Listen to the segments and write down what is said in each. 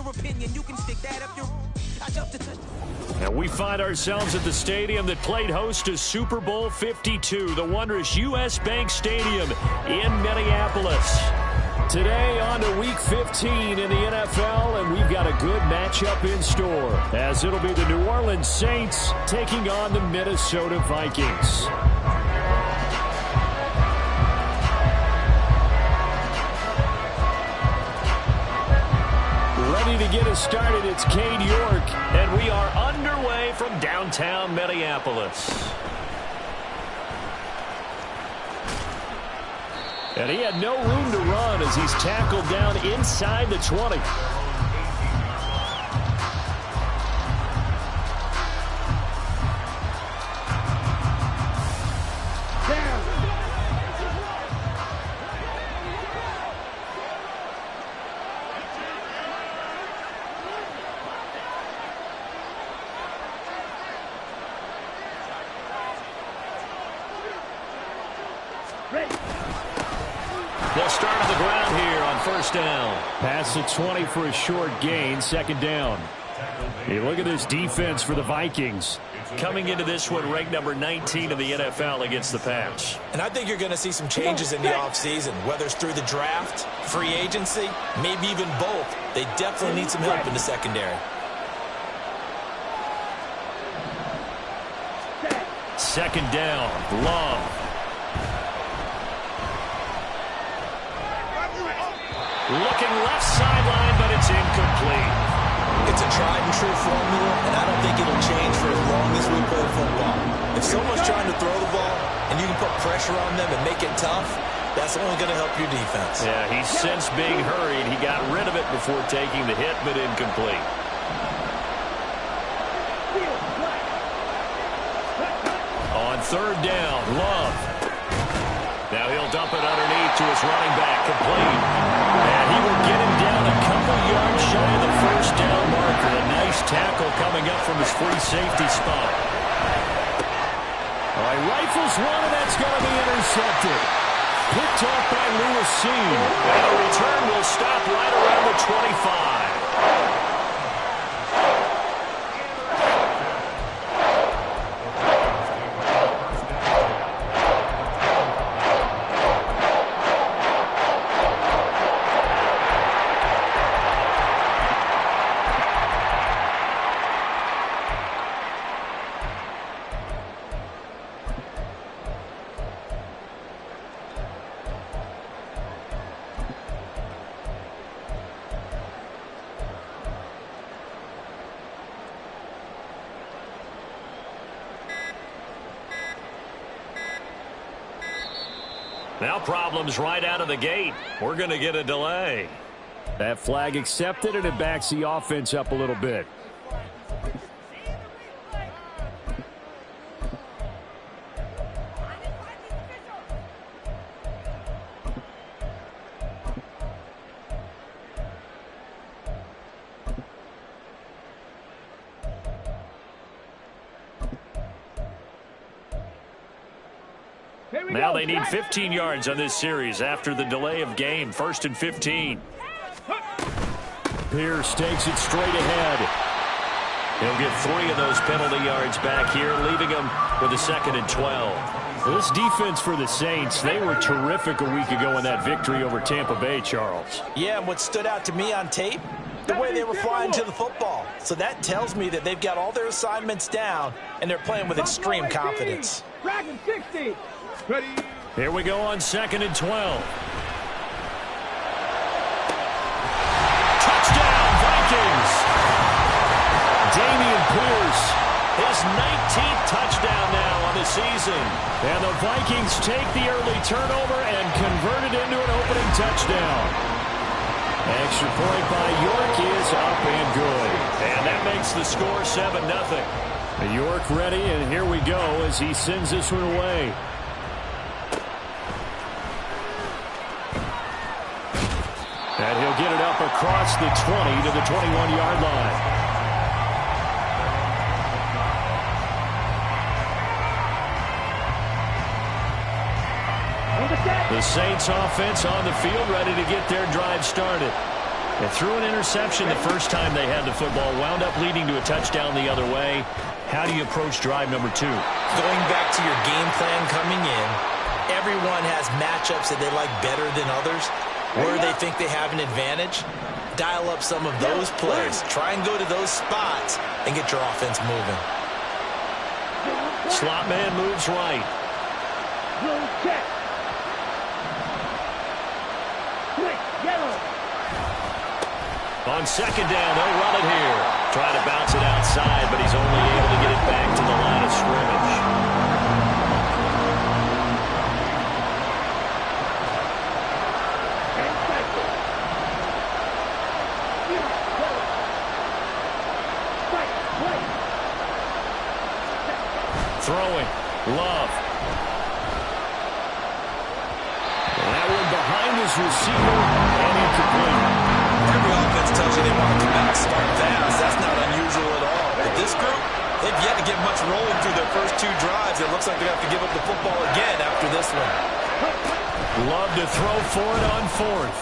your opinion. You can stick that up your... And we find ourselves at the stadium that played host to Super Bowl 52, the wondrous U.S. Bank Stadium in Minneapolis. Today on to Week 15 in the NFL, and we've got a good matchup in store, as it'll be the New Orleans Saints taking on the Minnesota Vikings. Ready to get us started, it's Cade York, and we are underway from downtown Minneapolis. And he had no room to run as he's tackled down inside the 20. They'll start on the ground here on first down. Pass the 20 for a short gain, second down. Hey, look at this defense for the Vikings. Coming into this one ranked number 19 in the NFL against the pass. And I think you're going to see some changes in the offseason, whether it's through the draft, free agency, maybe even both. They definitely need some help in the secondary. Second down, Love. Looking left sideline, but it's incomplete. It's a tried-and-true formula, and I don't think it'll change for as long as we play football. If someone's trying to throw the ball, and you can put pressure on them and make it tough, that's only going to help your defense. Yeah, he's since being hurried. He got rid of it before taking the hit, but incomplete. On third down, Love. Now he'll dump it underneath to his running back, complete. And he will get him down a couple yards shy of the first down marker. A nice tackle coming up from his free safety spot. All right, rifles one, and that's going to be intercepted. Picked off by Lewis Seen. And the return will stop right around the 25. Now problems right out of the gate. We're going to get a delay. That flag accepted, and it backs the offense up a little bit. Now they need 15 yards on this series after the delay of game. First and 15. Pierce takes it straight ahead. He'll get 3 of those penalty yards back here, leaving him with a second and 12. This defense for the Saints, they were terrific a week ago in that victory over Tampa Bay, Charles. Yeah, and what stood out to me on tape, the way they were flying to the football. So that tells me that they've got all their assignments down, and they're playing with extreme confidence. Dragon 60. Ready. Here we go on second and 12. Touchdown, Vikings! Dameon Pierce, his 19th touchdown now on the season. And the Vikings take the early turnover and convert it into an opening touchdown. Extra point by York is up and good. And that makes the score 7-0. York ready, and here we go as he sends this one away. And he'll get it up across the 20 to the 21-yard line. The Saints offense on the field, ready to get their drive started. They threw an interception the first time they had the football, wound up leading to a touchdown the other way. How do you approach drive number 2? Going back to your game plan coming in, everyone has matchups that they like better than others. Where they think they have an advantage, dial up some of those plays. Try and go to those spots and get your offense moving. Slot man moves right. On second down, they'll run it here. Try to bounce it outside, but he's only able to get it back to the line of scrimmage. Throwing, Love. That one behind his receiver, and incomplete. Every offense tells you they want to come out and start fast. That's not unusual at all. But this group, they've yet to get much rolling through their first 2 drives. It looks like they have to give up the football again after this one. Love to throw for it on 4th.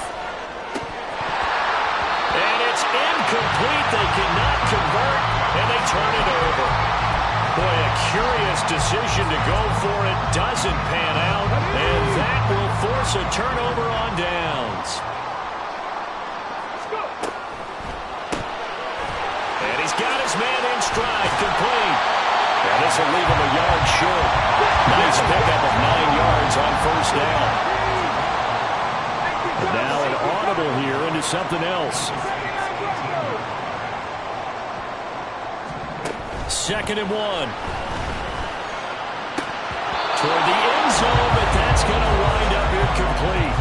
And it's incomplete. They cannot convert, and they turn it over. Boy, a curious decision to go for it. Doesn't pan out, and that will force a turnover on downs. And he's got his man in stride, complete. And this will leave him a yard short. Nice pickup of 9 yards on first down. And now an audible here into something else. 2nd and 1. Toward the end zone, but that's going to wind up incomplete.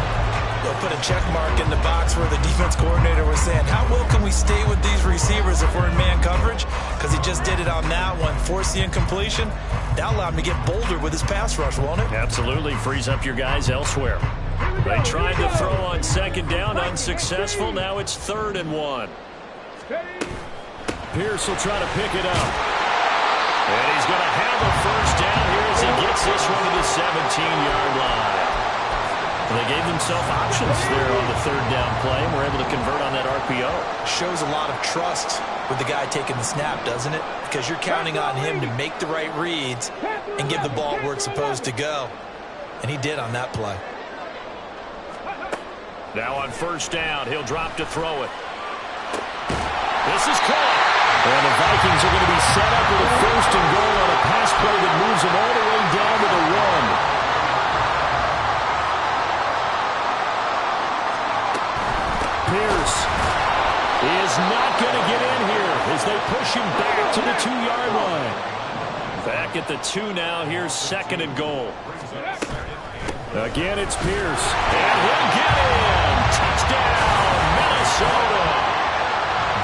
They'll put a check mark in the box where the defense coordinator was saying, how well can we stay with these receivers if we're in man coverage? Because he just did it on that one. Force the incompletion. That allowed him to get bolder with his pass rush, won't it? Absolutely. Frees up your guys elsewhere. They tried to throw on second down. Unsuccessful. Now it's 3rd and 1. Pierce will try to pick it up. And he's going to have a first down here as he gets this one to the 17-yard line. They gave themselves options there on the 3rd down play and were able to convert on that RPO. Shows a lot of trust with the guy taking the snap, doesn't it? Because you're counting on him to make the right reads and give the ball where it's supposed to go. And he did on that play. Now on first down, he'll drop to throw it. This is caught. And the Vikings are going to be set up with a 1st and goal on a pass play that moves them all the way down to the 1. Pierce is not going to get in here as they push him back to the 2-yard line. Back at the 2 now. Here's 2nd and goal. Again, it's Pierce. And he'll get in. Touchdown, Minnesota.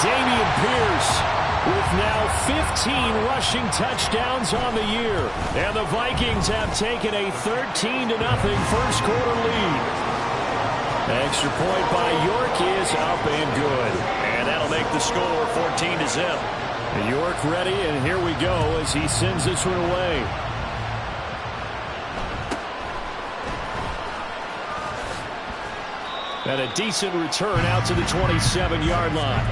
Damian Pierce with now 15 rushing touchdowns on the year. And the Vikings have taken a 13-0 first quarter lead. Extra point by York is up and good. And that'll make the score 14-0. York ready, and here we go as he sends this one away. And a decent return out to the 27-yard line.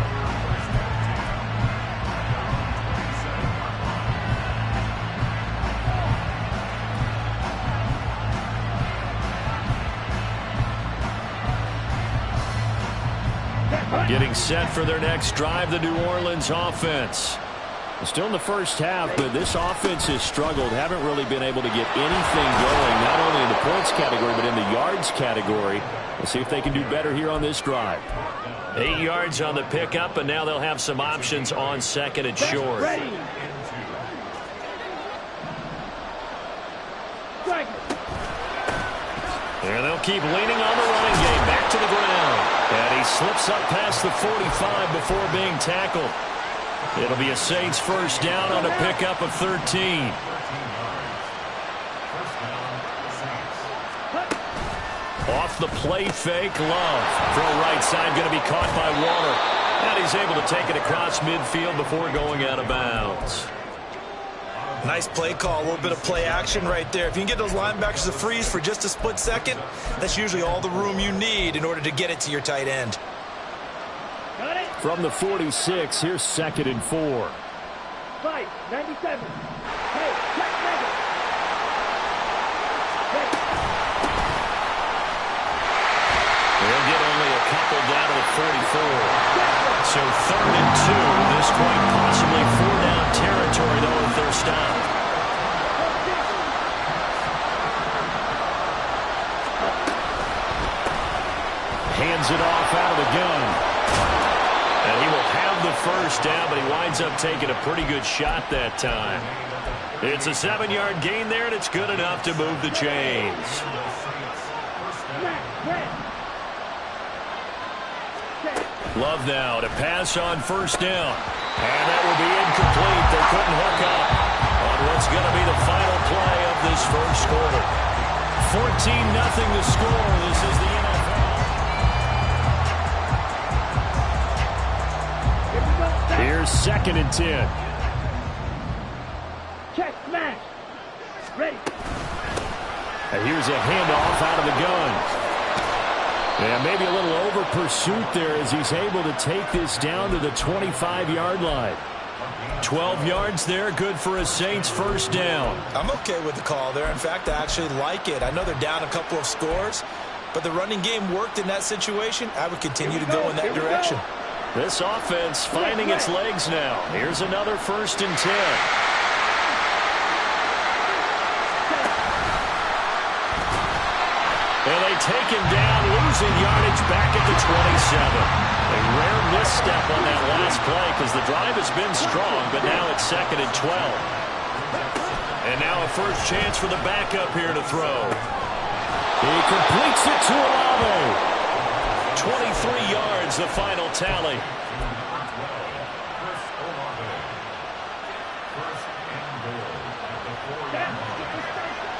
Getting set for their next drive, the New Orleans offense. Still in the first half, but this offense has struggled. Haven't really been able to get anything going, not only in the points category, but in the yards category. We'll see if they can do better here on this drive. 8 yards on the pickup, and now they'll have some options on 2nd and short. And they'll keep leaning on the running game. Back to the ground. And he slips up past the 45 before being tackled. It'll be a Saints first down on a pickup of 13. Off the play fake, Love. Throw right side going to be caught by Waller. And he's able to take it across midfield before going out of bounds. Nice play call, a little bit of play action right there. If you can get those linebackers to freeze for just a split second, that's usually all the room you need in order to get it to your tight end. From the 46, here's 2nd and 4. Fight, 97. Hey, check, hey. They'll get only a couple down to the 44. So 3rd and 2. This quite possibly 4-down territory, though, if they're stopped. Hands it off out of the gun. And he will have the first down, but he winds up taking a pretty good shot that time. It's a 7-yard gain there, and it's good enough to move the chains. Love now to pass on 1st down. And that will be incomplete. They couldn't hook up on what's going to be the final play of this 1st quarter. 14-0 the score. This is the NFL. Here's 2nd and 10. Check, smash. Ready. And here's a handoff out of the gun. Yeah, maybe a little over pursuit there as he's able to take this down to the 25-yard line. 12 yards there, good for a Saints 1st down. I'm okay with the call there. In fact, I actually like it. I know they're down a couple of scores, but the running game worked in that situation. I would continue to go in that direction. This offense finding its legs now. Here's another 1st and 10. And they take him down, losing yardage back at the 27. A rare misstep on that last play because the drive has been strong, but now it's 2nd and 12. And now a first chance for the backup here to throw. He completes it to Olave. 23 yards, the final tally.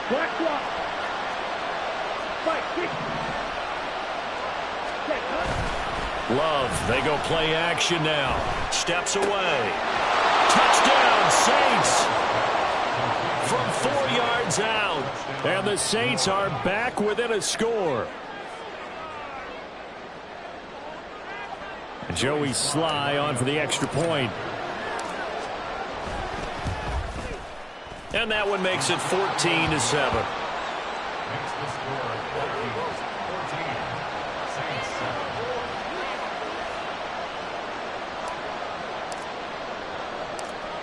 Black clock. Love, they go play action now. Steps away. Touchdown, Saints! From 4 yards out. And the Saints are back within a score. Joey Sly on for the extra point. And that one makes it 14-7.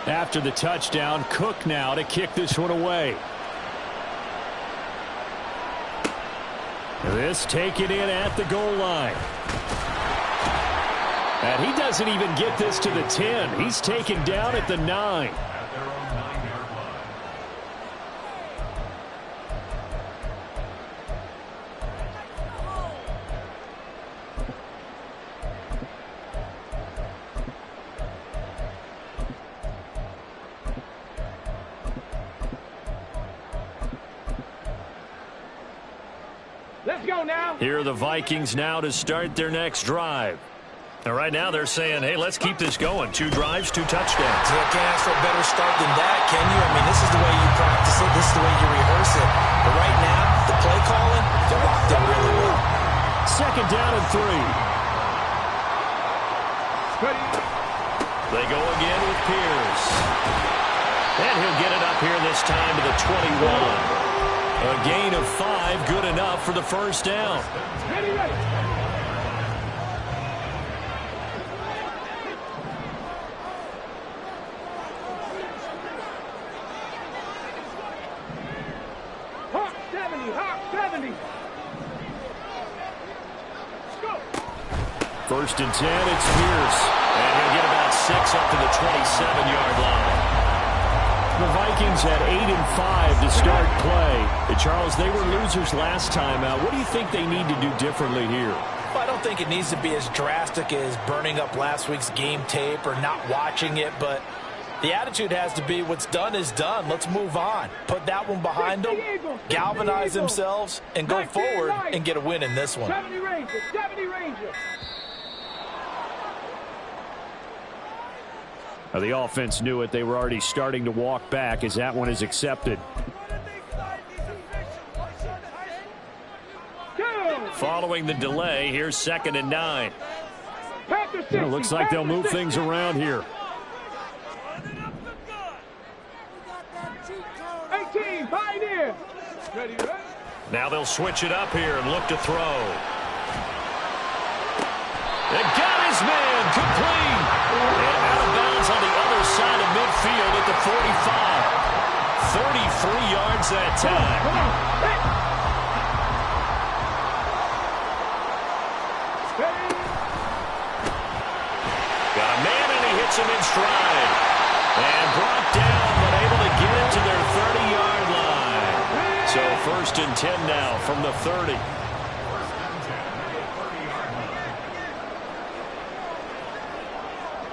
After the touchdown, Cook now to kick this one away. This taken in at the goal line. And he doesn't even get this to the 10. He's taken down at the 9. Let's go now. Here are the Vikings now to start their next drive. And right now they're saying, hey, let's keep this going. 2 drives, 2 touchdowns. You can't ask for a better start than that, can you? I mean, this is the way you practice it. This is the way you rehearse it. But right now, the play calling, they're locked in really well. 2nd down and 3. Ready. They go again with Pierce. And he'll get it up here this time to the 21. A gain of 5, good enough for the 1st down. Ready, ready. Hawk 70, Hawk 70. Let's go. 1st and 10, it's Pierce. And he'll get about 6 up to the 27-yard line. The Vikings had 8 and 5 to start play. And Charles, they were losers last time out. What do you think they need to do differently here? Well, I don't think it needs to be as drastic as burning up last week's game tape or not watching it, but the attitude has to be what's done is done. Let's move on. Put that one behind them, galvanize themselves, and go forward and get a win in this one. 70 Rangers, 70 Rangers. The offense knew it. They were already starting to walk back as that one is accepted. Go. Following the delay, here's 2nd and 9. Panthers It looks like they'll move things around here. 18, Pioneer. Ready, ready. Now they'll switch it up here and look to throw. And got his man complete. And out of bounds on the other side of midfield at the 45. 33 yards that time. Come on. Hey. Got a man and he hits him in stride. And brought down, but able to get it to their 30-yard line. So 1st and 10 now from the 30.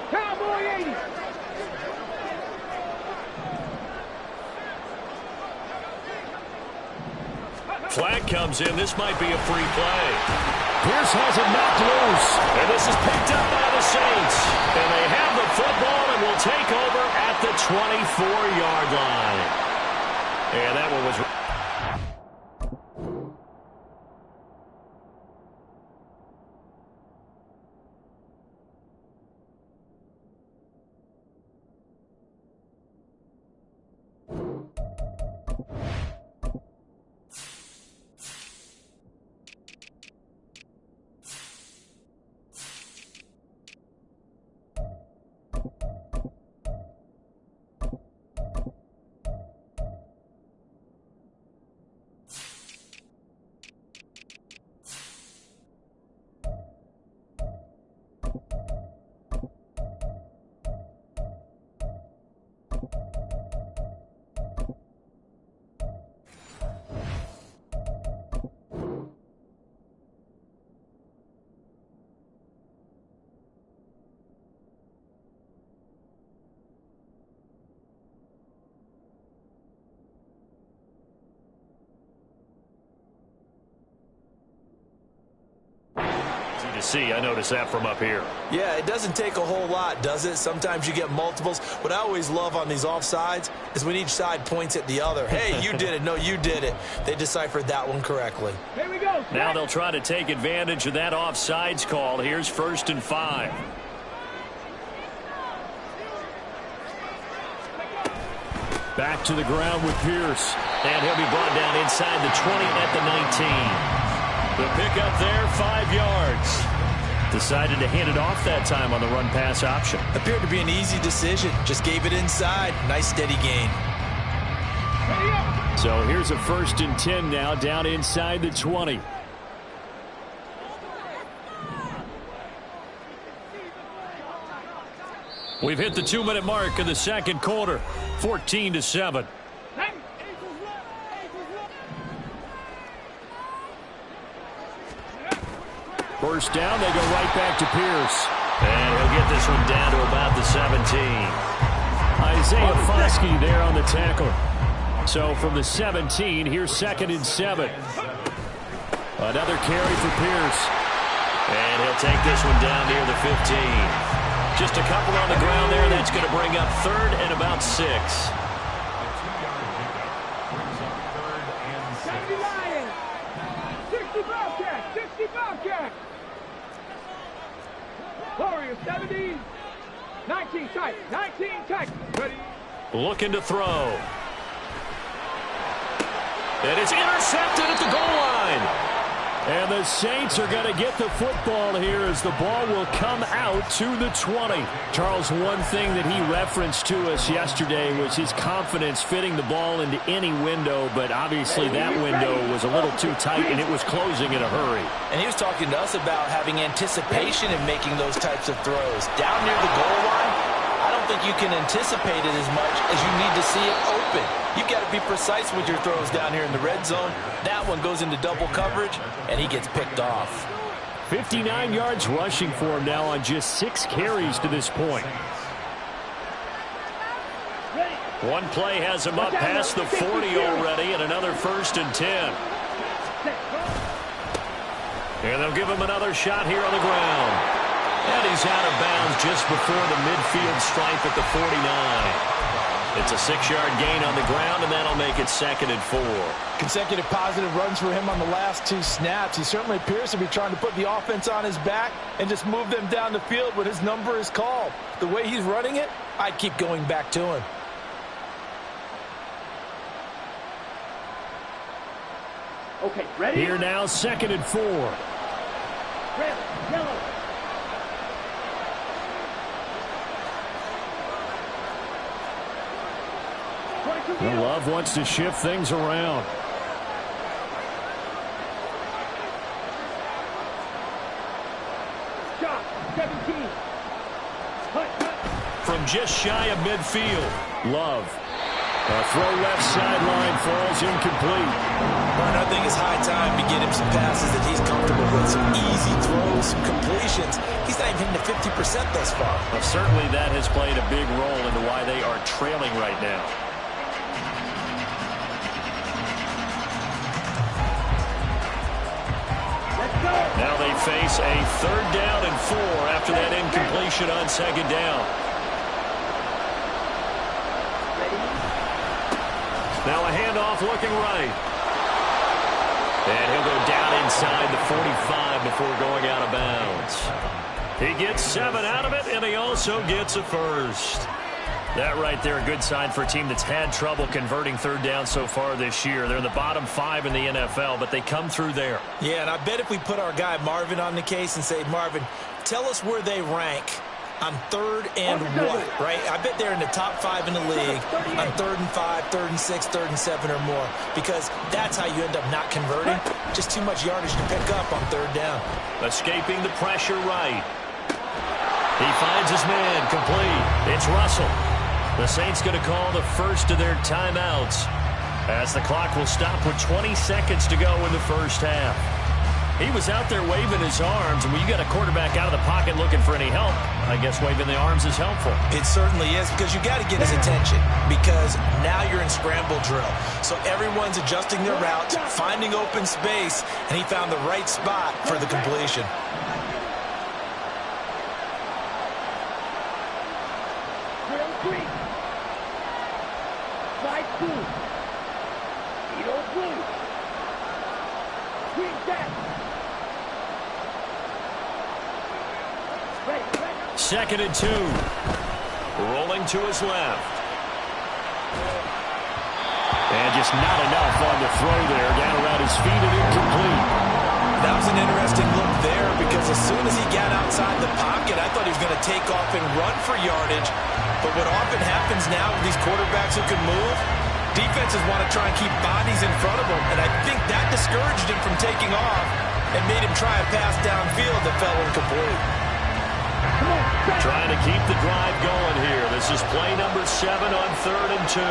Cowboy 80. Flag comes in. This might be a free play. Pierce has it knocked loose. And this is picked up by the Saints. And they have the football and will take over at the 24-yard line. And that one was... See, I noticed that from up here. Yeah, it doesn't take a whole lot, does it? Sometimes you get multiples. What I always love on these offsides is when each side points at the other. Hey, you did it. No, you did it. They deciphered that one correctly. Here we go. Now they'll try to take advantage of that offsides call. Here's 1st and 5. Back to the ground with Pierce. And he'll be brought down inside the 20 at the 19. The pickup there, 5 yards. Decided to hand it off that time on the run-pass option. Appeared to be an easy decision. Just gave it inside. Nice steady gain. So here's a 1st and 10 now down inside the 20. We've hit the 2-minute mark of the second quarter. 14-7. First down, they go right back to Pierce. And he'll get this one down to about the 17. Isaiah Foskey there on the tackle. So from the 17, here's 2nd and 7. Another carry for Pierce. And he'll take this one down near the 15. Just a couple on the ground there. That's going to bring up 3rd and about 6. 70 Lions. 60 Bobcats. 60 Bobcats. Warriors 70. 19 tight. 19 tight. Ready. Looking to throw. And it's intercepted at the goal line. And the Saints are going to get the football here as the ball will come out to the 20. Charles, one thing that he referenced to us yesterday was his confidence fitting the ball into any window, but obviously that window was a little too tight and it was closing in a hurry. And he was talking to us about having anticipation in making those types of throws. Down near the goal line, I don't think you can anticipate it as much as you need to see it open. You've got to be precise with your throws down here in the red zone. That one goes into double coverage, and he gets picked off. 59 yards rushing for him now on just 6 carries to this point. One play has him up past the 40 already, and another 1st and 10. And they'll give him another shot here on the ground. And he's out of bounds just before the midfield stripe at the 49. It's a 6-yard gain on the ground, and that'll make it 2nd and 4. Consecutive positive runs for him on the last 2 snaps. He certainly appears to be trying to put the offense on his back and just move them down the field when his number is called. The way he's running it, I'd keep going back to him. Okay, ready? Here now, 2nd and 4. Red, yellow. Love wants to shift things around. Shot, 17. From just shy of midfield, Love. A throw left sideline falls incomplete. Brian, I think it's high time to get him some passes that he's comfortable with, some easy throws, some completions. He's not even hitting the 50% thus far. Well, certainly that has played a big role into why they are trailing right now. Now they face a 3rd down and 4 after that incompletion on 2nd down. Now a handoff looking right. And he'll go down inside the 45 before going out of bounds. He gets 7 out of it, and he also gets a first. That right there, a good sign for a team that's had trouble converting 3rd down so far this year. They're in the bottom 5 in the NFL, but they come through there. Yeah, and I bet if we put our guy Marvin on the case and say, Marvin, tell us where they rank on 3rd and what, right? I bet they're in the top 5 in the league on 3rd and 5, 3rd and 6, 3rd and 7 or more, because that's how you end up not converting. Just too much yardage to pick up on 3rd down. Escaping the pressure right. He finds his man complete. It's Russell. The Saints going to call the first of their timeouts as the clock will stop with 20 seconds to go in the first half. He was out there waving his arms, and when you got a quarterback out of the pocket looking for any help, I guess waving the arms is helpful. It certainly is, because you got to get his attention, because now you're in scramble drill. So everyone's adjusting their routes, finding open space, and he found the right spot for the completion. Second and 2. Rolling to his left. And just not enough on the throw there. Down around his feet and incomplete. That was an interesting look there, because as soon as he got outside the pocket, I thought he was going to take off and run for yardage. But what often happens now with these quarterbacks who can move, defenses want to try and keep bodies in front of them. And I think that discouraged him from taking off and made him try a pass downfield that fell incomplete. Trying to keep the drive going here. This is play number 7 on 3rd and 2.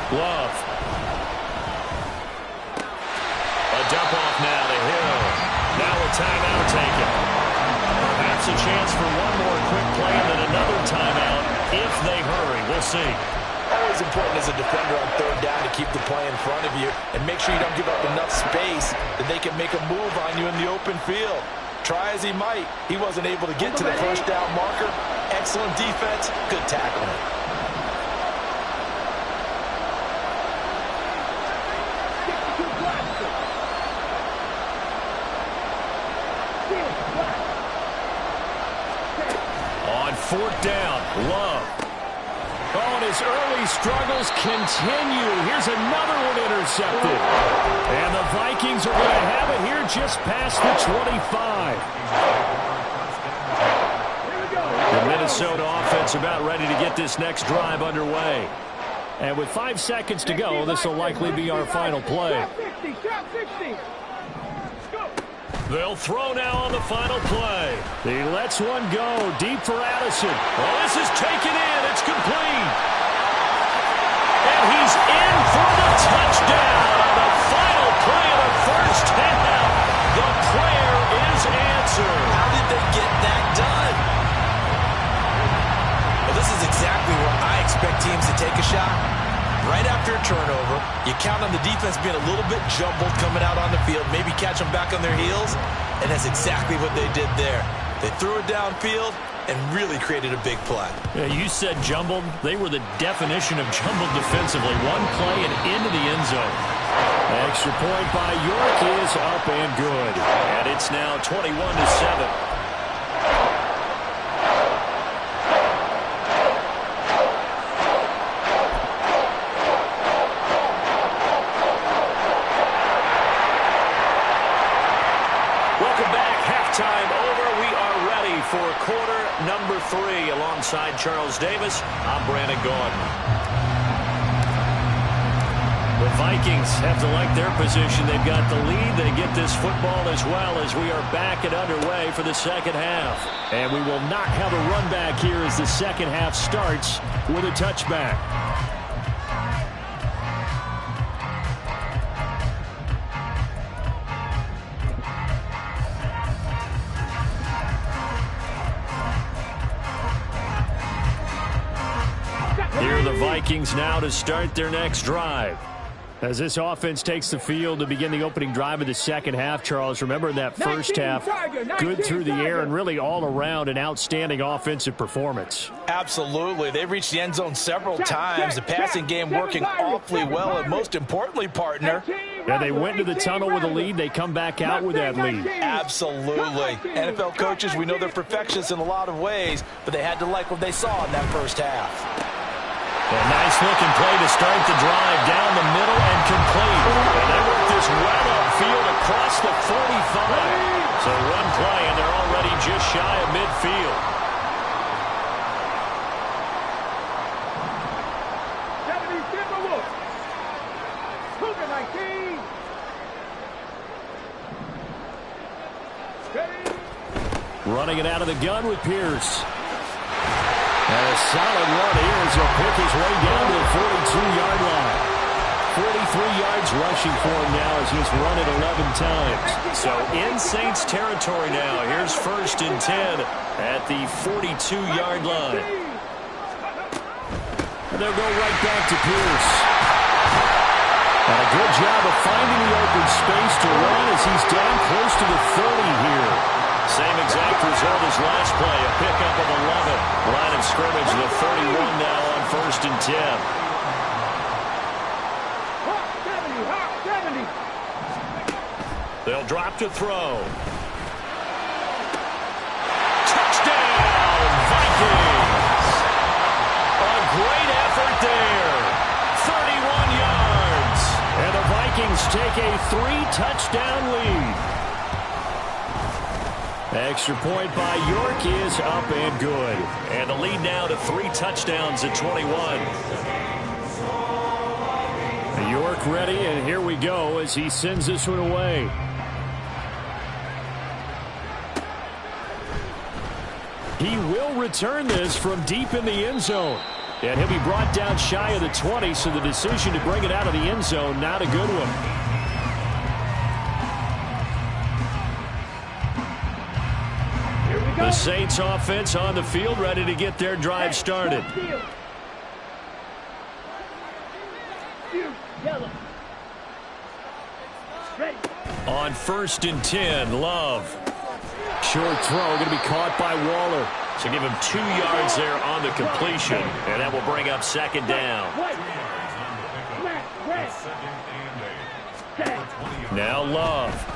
Love. A dump off now to Hill. Now a timeout taken. Perhaps a chance for one more quick play and then another timeout if they hurry. We'll see. Always important as a defender on 3rd down to keep the play in front of you and make sure you don't give up enough space that they can make a move on you in the open field. Try as he might, he wasn't able to get to the first down marker. Excellent defense, good tackling. On 4th down, Love. Oh, and his early struggles continue. Here's another one intercepted. And the Vikings are going to have it here just past the 25. The Minnesota offense about ready to get this next drive underway. And with 5 seconds to go, this will likely be our final play. They'll throw now on the final play. He lets one go deep for Addison. Oh, this is taken in. It's complete. And he's in for the touchdown on the final play of the first half. The prayer is answered. How did they get that done? turnover. You count on the defense being a little bit jumbled coming out on the field, maybe catch them back on their heels, and that's exactly what they did there. They threw it downfield and really created a big play. Yeah, you said jumbled. They were the definition of jumbled defensively. One play and into the end zone. Extra point by York is up and good. And it's now 21-7. For quarter number 3, alongside Charles Davis, I'm Brandon Gaudin. The Vikings have to like their position. They've got the lead. They get this football as well as we are back and underway for the second half. And we will not have a run back here as the second half starts with a touchback. Here are the Vikings now to start their next drive. As this offense takes the field to begin the opening drive of the second half, Charles, remember in that first half, good through the air and really all around an outstanding offensive performance. Absolutely. They reached the end zone several times. The passing game working awfully well, and most importantly, partner. Yeah, they went into the tunnel with a lead. They come back out with that lead. Absolutely. NFL coaches, we know they're perfectionists in a lot of ways, but they had to like what they saw in that first half. A nice-looking play to start the drive down the middle and complete. And they work this well upfield across the 45. So one play, and they're already just shy of midfield. 70 Timberwolves. Cougar 19. Ready. Running it out of the gun with Pierce. And a solid run here as he'll pick his way down to the 42-yard line. 43 yards rushing for him now as he's run it 11 times. So in Saints territory now. Here's 1st and 10 at the 42-yard line. And they'll go right back to Pierce. And a good job of finding the open space to run as he's down close to the 30 here. Same exact result as last play, a pickup of 11. Line of scrimmage, the 31 now on 1st and 10. Hawk 70. They'll drop to throw. Touchdown, Vikings! A great effort there. 31 yards. And the Vikings take a 3-touchdown lead. Extra point by York is up and good. And the lead now to 3 touchdowns at 21. York ready, and here we go as he sends this one away. He will return this from deep in the end zone. And he'll be brought down shy of the 20, so the decision to bring it out of the end zone, not a good one. The Saints offense on the field, ready to get their drive started. On 1st and 10, Love. Short throw, going to be caught by Waller. So give him 2 yards there on the completion, and that will bring up 2nd down. Now Love.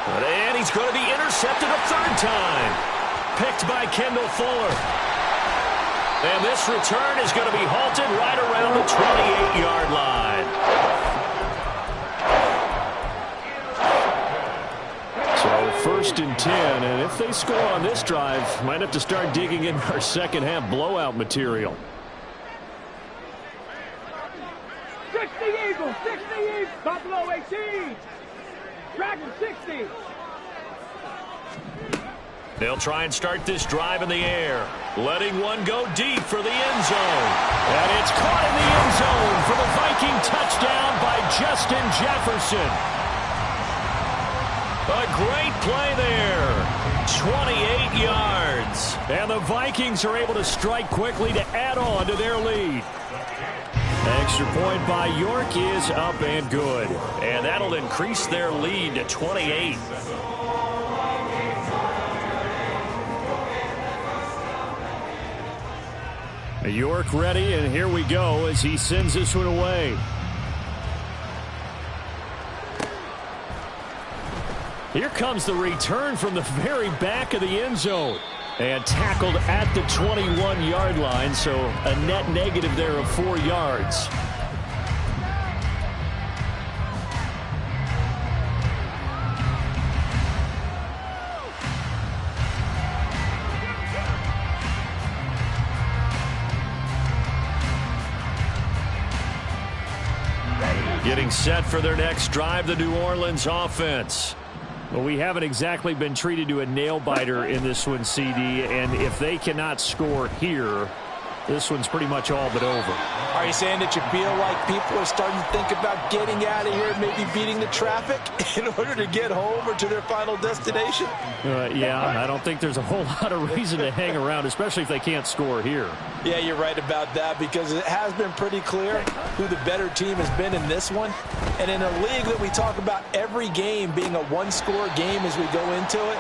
And he's going to be intercepted a 3rd time. Picked by Kendall Fuller. And this return is going to be halted right around the 28-yard line. So 1st and 10, and if they score on this drive, might have to start digging in our second half blowout material. 60 Eagles, 60 Eagles, Buffalo 18. Dragon 60. They'll try and start this drive in the air. Letting one go deep for the end zone. And it's caught in the end zone for the Viking touchdown by Justin Jefferson. A great play there. 28 yards. yards. And the Vikings are able to strike quickly to add on to their lead. Extra point by York is up and good. And that'll increase their lead to 28. York ready, and here we go as he sends this one away. Here comes the return from the very back of the end zone. And tackled at the 21-yard line, so a net negative there of 4 yards. Getting set for their next drive, the New Orleans offense. Well, we haven't exactly been treated to a nail-biter in this one, CD, and if they cannot score here, this one's pretty much all but over. Are you saying that you feel like people are starting to think about getting out of here, maybe beating the traffic in order to get home or to their final destination? Yeah, I don't think there's a whole lot of reason to hang around, especially if they can't score here. Yeah, you're right about that, because it has been pretty clear who the better team has been in this one. And in a league that we talk about every game being a one-score game as we go into it,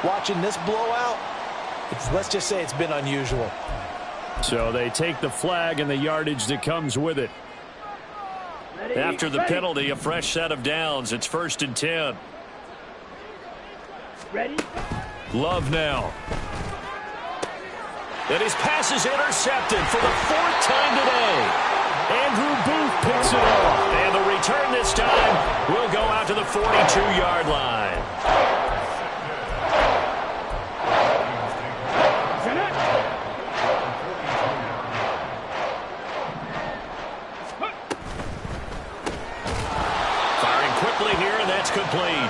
watching this blowout, let's just say it's been unusual. So they take the flag and the yardage that comes with it. After the penalty, a fresh set of downs. It's 1st and 10. Love now. And his pass is intercepted for the 4th time today. Andrew Booth picks it off. And the return this time will go out to the 42-yard line. Firing quickly here, and that's complete.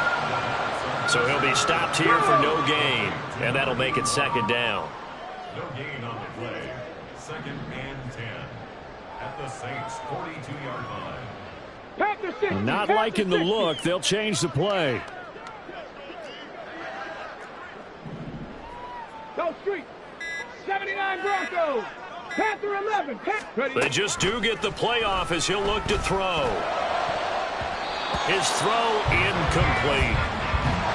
So he'll be stopped here for no gain. And that'll make it 2nd down. No gain on the play. 2nd and 10 at the Saints' 42-yard line. Not liking the look. They'll change the play. Go Street. 79 Broncos. Panther 11. They just do get the playoff as he'll look to throw. His throw incomplete.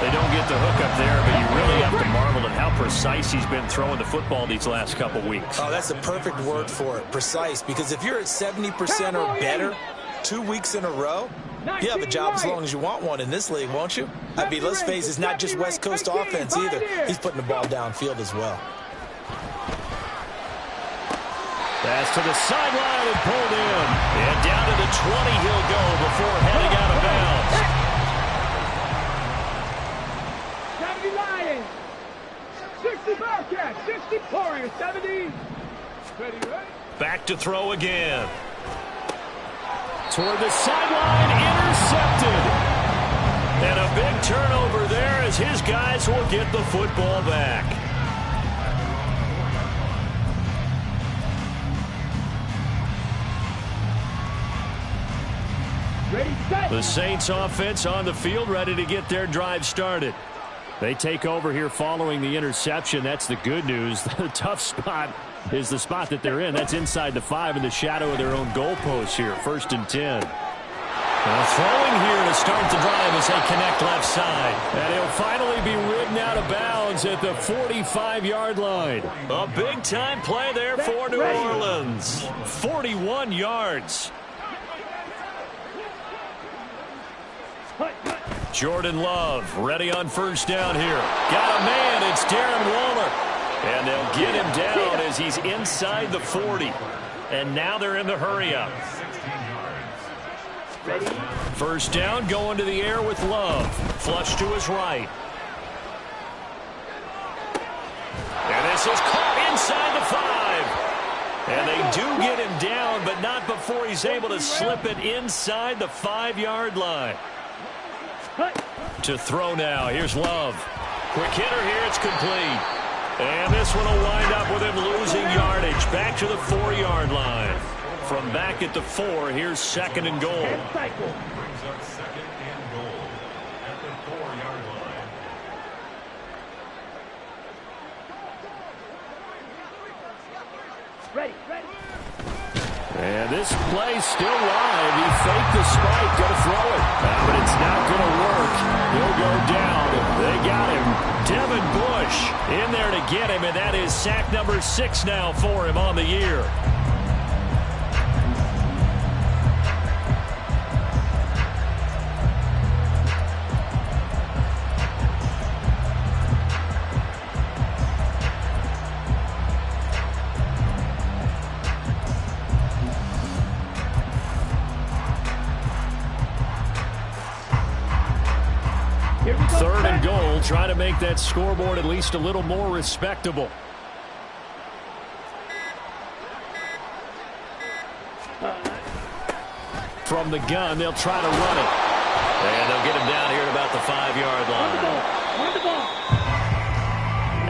They don't get the hook up there, but you really have to marvel at how precise he's been throwing the football these last couple weeks. Oh, that's the perfect word for it, precise, because if you're at 70% or better 2 weeks in a row, you have a job as long as you want one in this league, won't you? I mean, let's face it, it's not just West Coast offense either. He's putting the ball downfield as well. Pass to the sideline and pulled in. And down to the 20 he'll go before heading out of bounds. 70 Lions. 60 Bearcats. 60 Warriors. 70. Ready, right? Back to throw again. Toward the sideline, intercepted. And a big turnover there as his guys will get the football back. Ready, set. The Saints offense on the field, ready to get their drive started. They take over here following the interception. That's the good news. The tough spot is the spot that they're in. That's inside the 5 in the shadow of their own goalpost here. 1st and 10. Now throwing here to start the drive as they connect left side. And he'll finally be ridden out of bounds at the 45-yard line. A big-time play there for New Orleans. 41 yards. Jordan Love ready on 1st down here. Got a man. It's Darren Waller. And they'll get him down as he's inside the 40. And now they're in the hurry-up. 1st down, going to the air with Love. Flush to his right. And this is caught inside the 5. And they do get him down, but not before he's able to slip it inside the 5-yard line. To throw now. Here's Love. Quick hitter here. It's complete. And this one will wind up with him losing yardage. Back to the 4-yard line. From back at the 4, here's 2nd and goal. Brings up 2nd and goal at the 4-yard line. And this play's still live. He faked the spike, going to throw it. But it's not going to work. He'll go down. They got him. Devin Bush in there to get him, and that is sack number 6 now for him on the year. Third and goal, try to make that scoreboard at least a little more respectable. From the gun, they'll try to run it. And they'll get him down here at about the 5-yard line.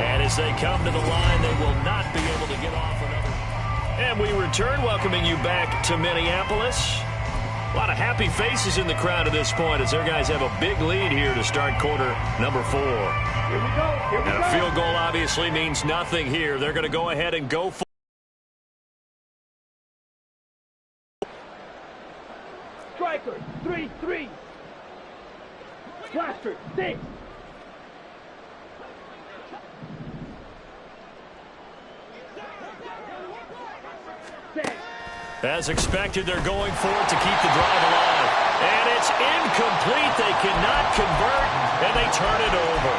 And as they come to the line, they will not be able to get off another. And we return, welcoming you back to Minneapolis. A lot of happy faces in the crowd at this point as their guys have a big lead here to start quarter number 4. And a field goal obviously means nothing here. They're going to go ahead and go for Striker, 3-3. Blaster, 6. As expected, they're going for it to keep the drive alive. And it's incomplete. They cannot convert, and they turn it over.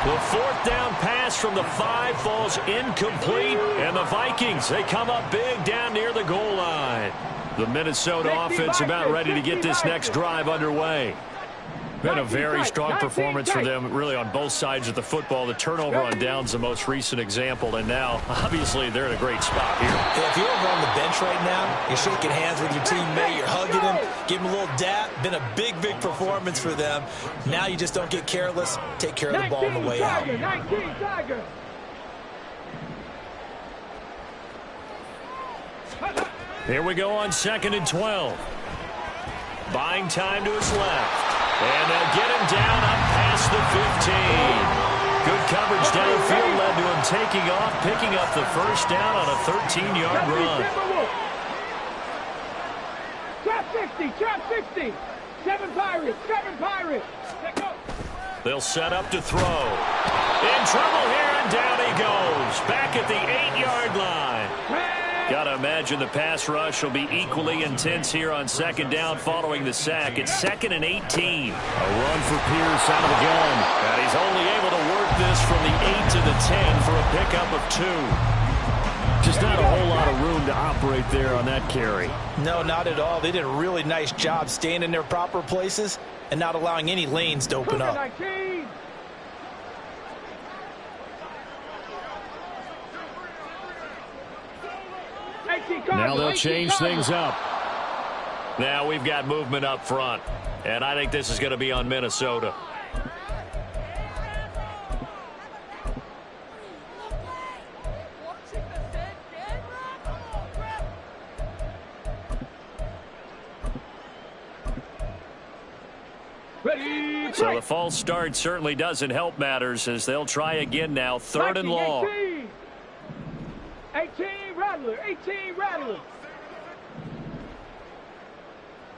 The 4th down pass from the 5 falls incomplete, and the Vikings, they come up big down near the goal line. The Minnesota offense about ready to get this next drive underway. Been a very strong performance for them, really, on both sides of the football. The turnover on downs the most recent example, and now, obviously, they're in a great spot here. Yeah, if you're over on the bench right now, you're shaking hands with your teammate, you're hugging him, give him a little dap. Been a big, big performance for them. Now you just don't get careless. Take care of the ball on the way out. 19 Tiger. Here we go on 2nd and 12. Buying time to his left. And they'll get him down up past the 15. Good coverage downfield led to him taking off, picking up the first down on a 13-yard run. Trap 60, trap 60. 7 Pirates, 7 Pirates. They'll set up to throw. In trouble here, and down he goes. Back at the 8-yard line. Got to imagine the pass rush will be equally intense here on 2nd down following the sack. It's 2nd and 18. A run for Pierce out of the gun. And he's only able to work this from the 8 to the 10 for a pickup of 2. Just not a whole lot of room to operate there on that carry. No, not at all. They did a really nice job staying in their proper places and not allowing any lanes to open up. Now they'll change things up. Now we've got movement up front, and I think this is going to be on Minnesota. So the false start certainly doesn't help matters as they'll try again now. 3rd and long. 18 Rattler, 18 Rattler.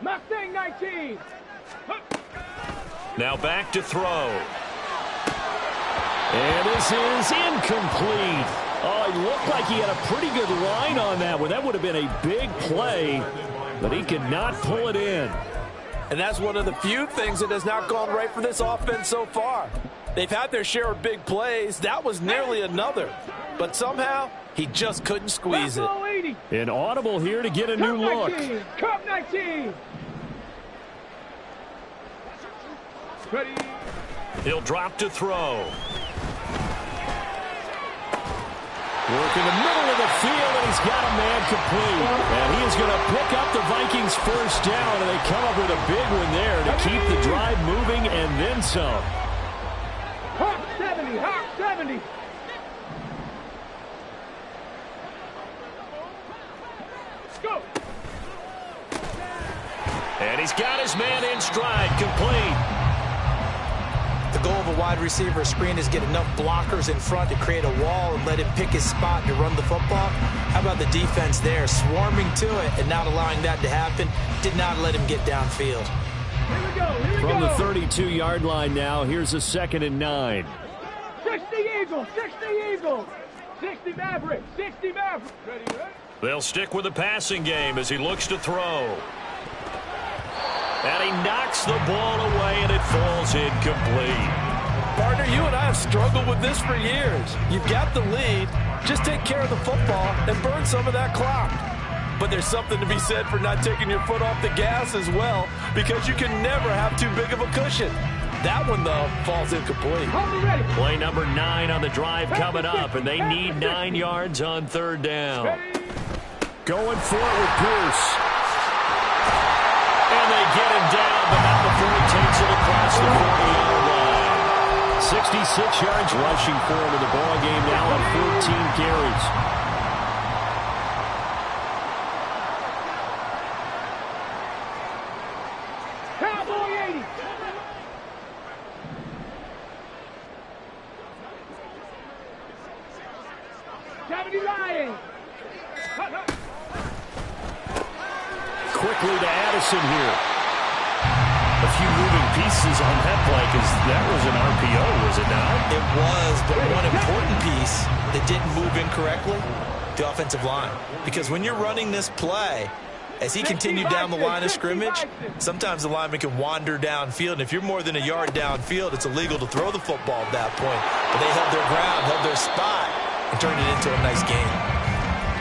Mustang 19. Now back to throw. And this is incomplete. Oh, it looked like he had a pretty good line on that one. That would have been a big play, but he could not pull it in. And that's one of the few things that has not gone right for this offense so far. They've had their share of big plays. That was nearly another. But somehow, he just couldn't squeeze it. An audible here to get a new look. Cup 19. Ready. He'll drop to throw. Work in the middle of the field, and he's got a man complete. And he is going to pick up the Vikings' first down, and they come up with a big one there to keep the drive moving and then some. Hawk 70, Hawk 70. Go. And he's got his man in stride, complete. The goal of a wide receiver screen is get enough blockers in front to create a wall and let him pick his spot to run the football. How about the defense there, swarming to it and not allowing that to happen? Did not let him get downfield. From the 32-yard line now, here's a 2nd and 9. 60 Eagles, 60 Eagles, 60 Mavericks, 60 Mavericks. Ready? They'll stick with the passing game as he looks to throw. And he knocks the ball away, and it falls incomplete. Partner, you and I have struggled with this for years. You've got the lead. Just take care of the football and burn some of that clock. But there's something to be said for not taking your foot off the gas as well, because you can never have too big of a cushion. That one, though, falls incomplete. Play number 9 on the drive coming up, and they need 9 yards on 3rd down. Going for it with Pierce. And they get him down, but not before he takes it across the 40-yard line. 66 yards rushing for him in the ball game now on 14 carries. Cowboy 80. Lions. Quickly to Addison here. A few moving pieces on that play because that was an RPO, was it not? It was, but one important piece that didn't move incorrectly, the offensive line. Because when you're running this play, as he continued down the line of scrimmage, sometimes the lineman can wander downfield. And if you're more than a yard downfield, it's illegal to throw the football at that point. But they held their ground, held their spot, and turned it into a nice game.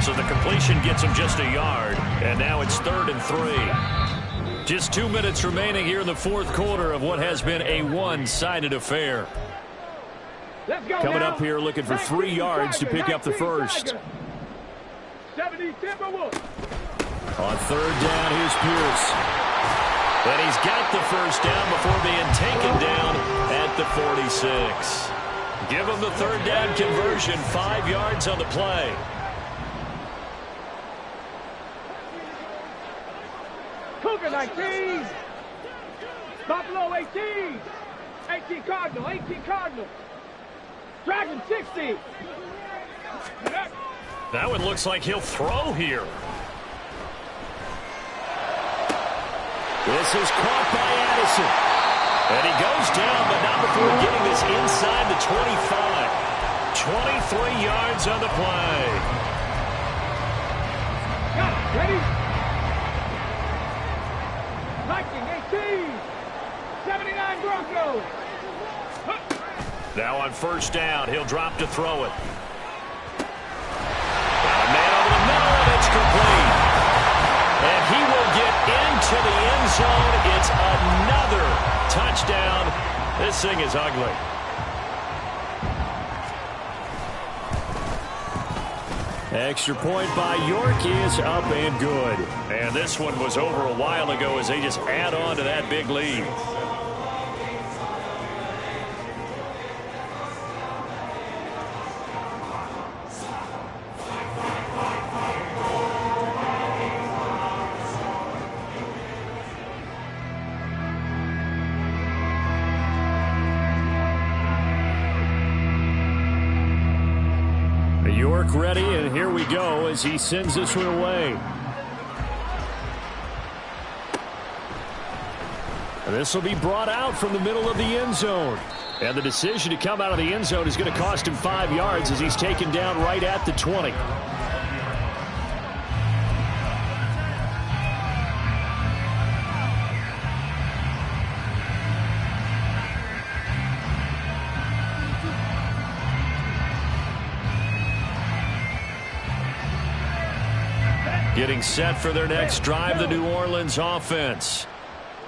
So the completion gets him just a yard, and now it's 3rd and 3. Just 2 minutes remaining here in the 4th quarter of what has been a one-sided affair. Coming up here looking for 3 yards to pick up the first. 70 Timberwolves. On 3rd down, here's Pierce. And he's got the first down before being taken down at the 46. Give him the 3rd down conversion, 5 yards on the play. Cougar 19. Buffalo 18. 18 Cardinal, 18 Cardinal. Dragon 60. That one looks like he'll throw here. This is caught by Addison. And he goes down, but not before getting this inside the 25. 23 yards on the play. Got it. Ready? Viking 18. 79 Broncos. Now on 1st down, he'll drop to throw it. Got a man over the middle, and it's complete. And he will get into the end zone. It's another touchdown. This thing is ugly. Extra point by York is up and good. And this one was over a while ago as they just add on to that big lead. York ready, and here we go as he sends this one away. And this will be brought out from the middle of the end zone. And the decision to come out of the end zone is going to cost him 5 yards as he's taken down right at the 20. Getting set for their next drive, the New Orleans offense.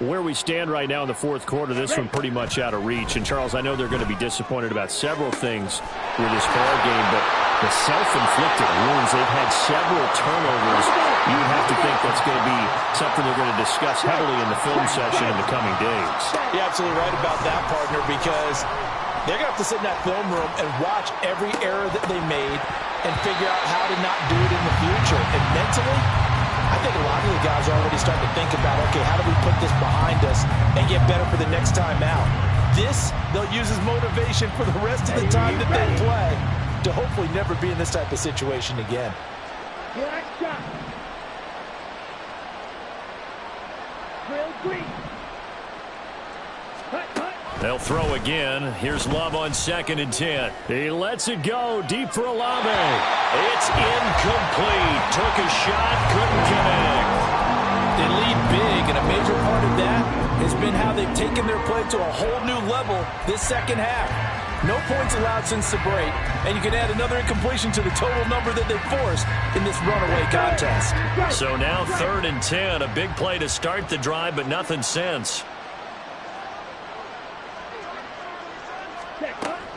Where we stand right now in the 4th quarter, this one pretty much out of reach. And, Charles, I know they're going to be disappointed about several things with this ball game, but the self-inflicted wounds, they've had several turnovers. You would have to think that's going to be something they're going to discuss heavily in the film session in the coming days. You're absolutely right about that, partner, because they're going to have to sit in that film room and watch every error that they made and figure out how to not do it in the future. And mentally, I think a lot of the guys are already starting to think about, okay, how do we put this behind us and get better for the next time out? This, they'll use as motivation for the rest of the time that they play to hopefully never be in this type of situation again. Black shot. Trail green. They'll throw again. Here's Love on 2nd and 10. He lets it go deep for Olave. It's incomplete. Took a shot, couldn't connect. They lead big, and a major part of that has been how they've taken their play to a whole new level this second half. No points allowed since the break, and you can add another incompletion to the total number that they forced in this runaway contest. So now 3rd and 10. A big play to start the drive, but nothing since.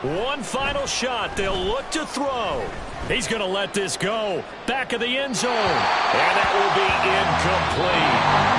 One final shot. They'll look to throw. He's going to let this go. Back of the end zone. And that will be incomplete.